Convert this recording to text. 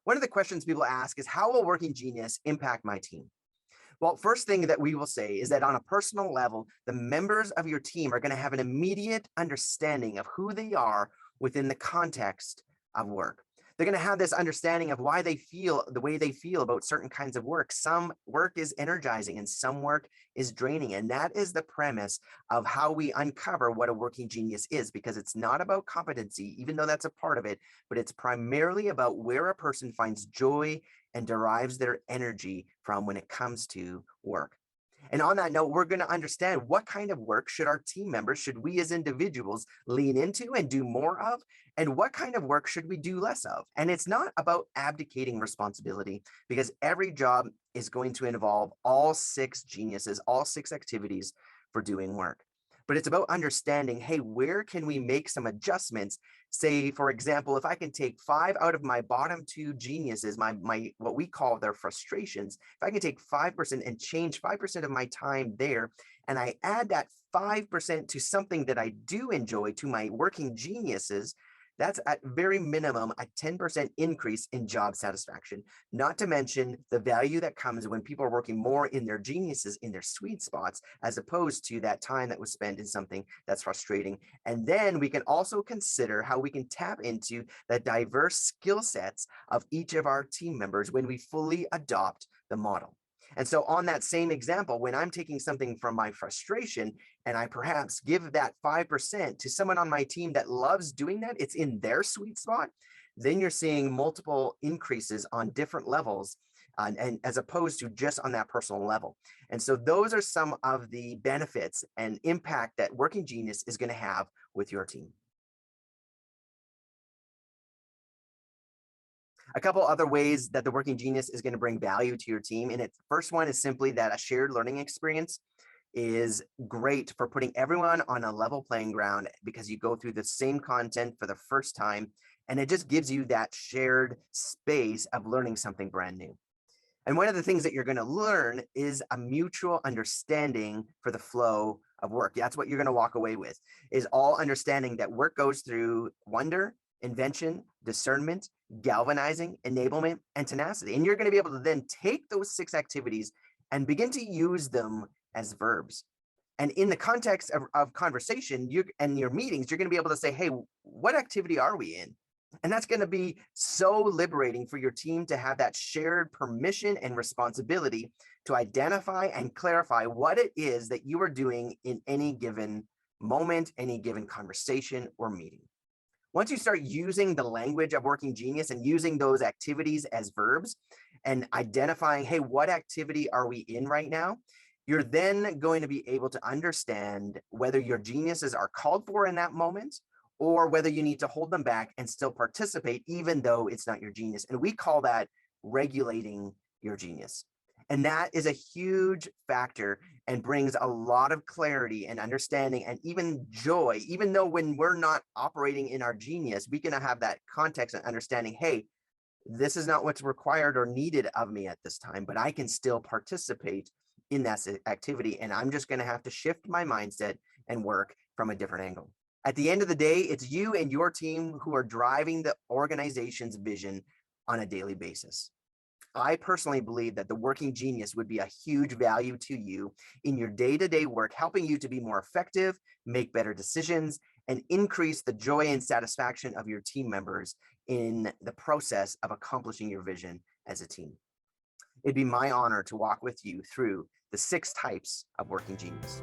One of the questions people ask is, how will working genius impact my team? Well, first thing that we will say is that on a personal level, the members of your team are going to have an immediate understanding of who they are within the context of work. They're going to have this understanding of why they feel the way they feel about certain kinds of work. Some work is energizing and some work is draining. And that is the premise of how we uncover what a working genius is, because it's not about competency, even though that's a part of it, but it's primarily about where a person finds joy and derives their energy from when it comes to work. And on that note, we're going to understand what kind of work should our team members, should we as individuals lean into and do more of, and what kind of work should we do less of? And it's not about abdicating responsibility, because every job is going to involve all six geniuses, all six activities for doing work. But it's about understanding, hey, where can we make some adjustments? Say, for example, if I can take 5 out of my bottom 2 geniuses, my what we call their frustrations, if I can take 5% and change 5% of my time there, and I add that 5% to something that I do enjoy, to my working geniuses, that's at very minimum a 10% increase in job satisfaction. Not to mention the value that comes when people are working more in their geniuses, in their sweet spots, as opposed to that time that was spent in something that's frustrating. And then we can also consider how we can tap into the diverse skill sets of each of our team members when we fully adopt the model. And so on that same example, when I'm taking something from my frustration and I perhaps give that 5% to someone on my team that loves doing that, it's in their sweet spot, then you're seeing multiple increases on different levels, and as opposed to just on that personal level. And so those are some of the benefits and impact that Working Genius is going to have with your team. A couple other ways that the Working Genius is going to bring value to your team. And its first one is simply that a shared learning experience is great for putting everyone on a level playing ground, because you go through the same content for the first time, and it just gives you that shared space of learning something brand new. And one of the things that you're going to learn is a mutual understanding for the flow of work. That's what you're going to walk away with, is all understanding that work goes through wonder, invention, discernment, galvanizing, enablement, and tenacity. And you're going to be able to then take those 6 activities and begin to use them as verbs. And in the context of conversation and your meetings, you're going to be able to say, hey, what activity are we in? And that's going to be so liberating for your team to have that shared permission and responsibility to identify and clarify what it is that you are doing in any given moment, any given conversation or meeting. Once you start using the language of Working Genius and using those activities as verbs and identifying, hey, what activity are we in right now? You're then going to be able to understand whether your geniuses are called for in that moment, or whether you need to hold them back and still participate, even though it's not your genius. And we call that regulating your genius. And that is a huge factor and brings a lot of clarity and understanding and even joy, even though when we're not operating in our genius, we can have that context and understanding, hey, this is not what's required or needed of me at this time, but I can still participate in that activity. And I'm just going to have to shift my mindset and work from a different angle. At the end of the day, it's you and your team who are driving the organization's vision on a daily basis. I personally believe that the Working Genius would be a huge value to you in your day-to-day work, helping you to be more effective, make better decisions, and increase the joy and satisfaction of your team members in the process of accomplishing your vision as a team. It'd be my honor to walk with you through the 6 types of Working Genius.